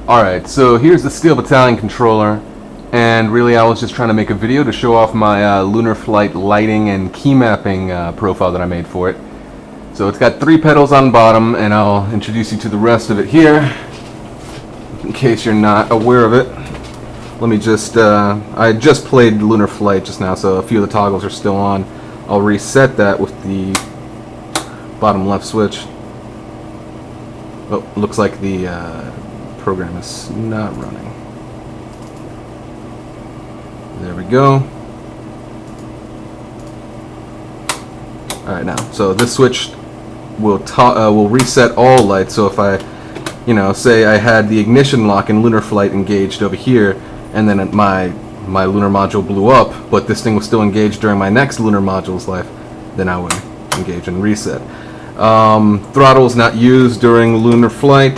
Alright, so here's the Steel Batallion controller, and really I was just trying to make a video to show off my Lunar Flight lighting and key mapping profile that I made for it. So it's got 3 pedals on the bottom, and I'll introduce you to the rest of it here, in case you're not aware of it. Let me just, I just played Lunar Flight just now, so a few of the toggles are still on. I'll reset that with the bottom left switch. Oh, looks like the program is not running. There we go. Alright, now, so this switch will reset all lights. So if I, say I had the ignition lock in Lunar Flight engaged over here, and then my lunar module blew up, but this thing was still engaged during my next lunar module's life, then I would engage and reset. Throttle is not used during Lunar Flight.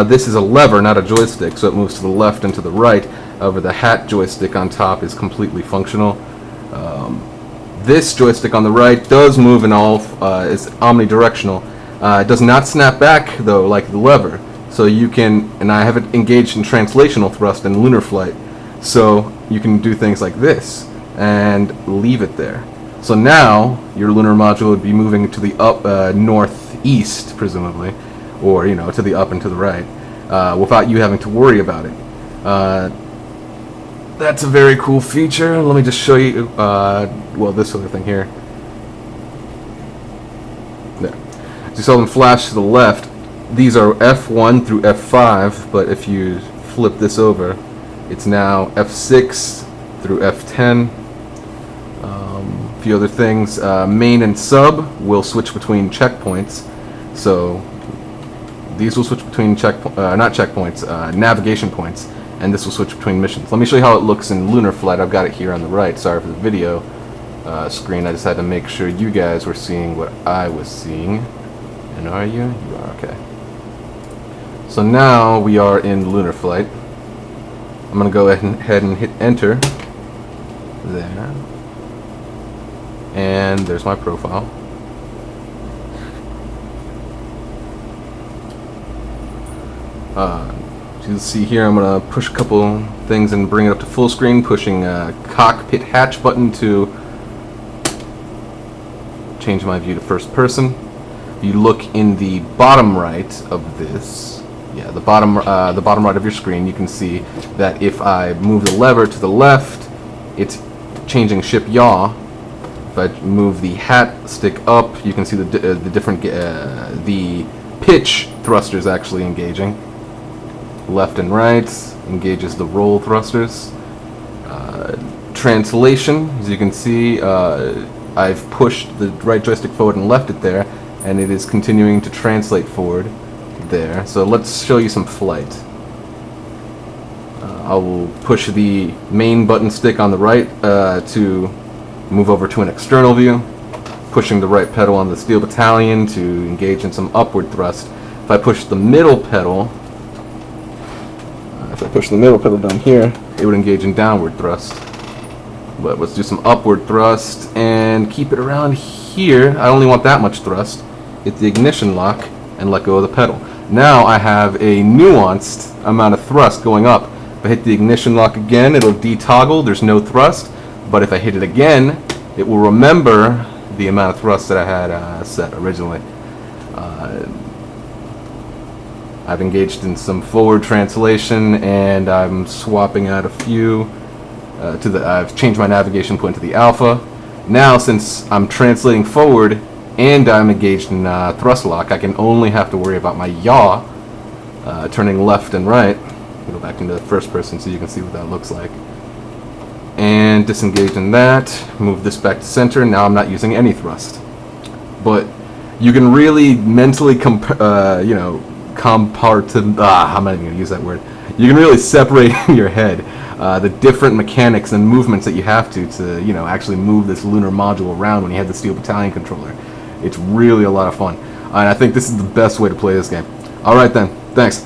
This is a lever, not a joystick, so it moves to the left and to the right. However, the hat joystick on top is completely functional. This joystick on the right does move in all, is omnidirectional. It does not snap back, though, like the lever. So you can, and I have it engaged in translational thrust in Lunar Flight, so you can do things like this and leave it there. So now your lunar module would be moving to the up northeast, presumably, or to the up and to the right, without you having to worry about it. That's a very cool feature. Let me just show you. Well, this other thing here. There. So you saw them flash to the left. These are F1 through F5, but if you flip this over, it's now F6 through F10. A few other things. Main and sub will switch between checkpoints. So these will switch between not checkpoints, navigation points, and this will switch between missions. Let me show you how it looks in Lunar Flight. I've got it here on the right. Sorry for the video screen. I just had to make sure you guys were seeing what I was seeing. And are you? You are, okay. So now we are in Lunar Flight. I'm going to go ahead and hit enter. There. And there's my profile. As you can see here, I'm going to push a couple things and bring it up to full screen, pushing cockpit hatch button to change my view to first person. If you look in the bottom right of this, the bottom right of your screen, you can see that if I move the lever to the left, it's changing ship yaw. If I move the hat stick up, you can see the different the pitch thrusters actually engaging. Left and right engages the roll thrusters. Translation, as you can see, I've pushed the right joystick forward and left it there, and it is continuing to translate forward there. So let's show you some flight. I will push the main button stick on the right to move over to an external view, pushing the right pedal on the Steel Batallion to engage in some upward thrust. If I push the middle pedal, down here, it would engage in downward thrust. But let's do some upward thrust and keep it around here. I only want that much thrust. Hit the ignition lock and let go of the pedal. Now I have a nuanced amount of thrust going up. If I hit the ignition lock again, it'll detoggle. There's no thrust. But if I hit it again, it will remember the amount of thrust that I had set originally. I've engaged in some forward translation, and I'm swapping out a few I've changed my navigation point to the alpha. Now, since I'm translating forward and I'm engaged in thrust lock, I can only have to worry about my yaw turning left and right. Go back into the first person so you can see what that looks like. And disengage in that, move this back to center. Now I'm not using any thrust. But you can really mentally I'm not even going to use that word. You can really separate in your head the different mechanics and movements that you have to actually move this lunar module around when you have the Steel Batallion controller. It's really a lot of fun. And I think this is the best way to play this game. Alright then, thanks.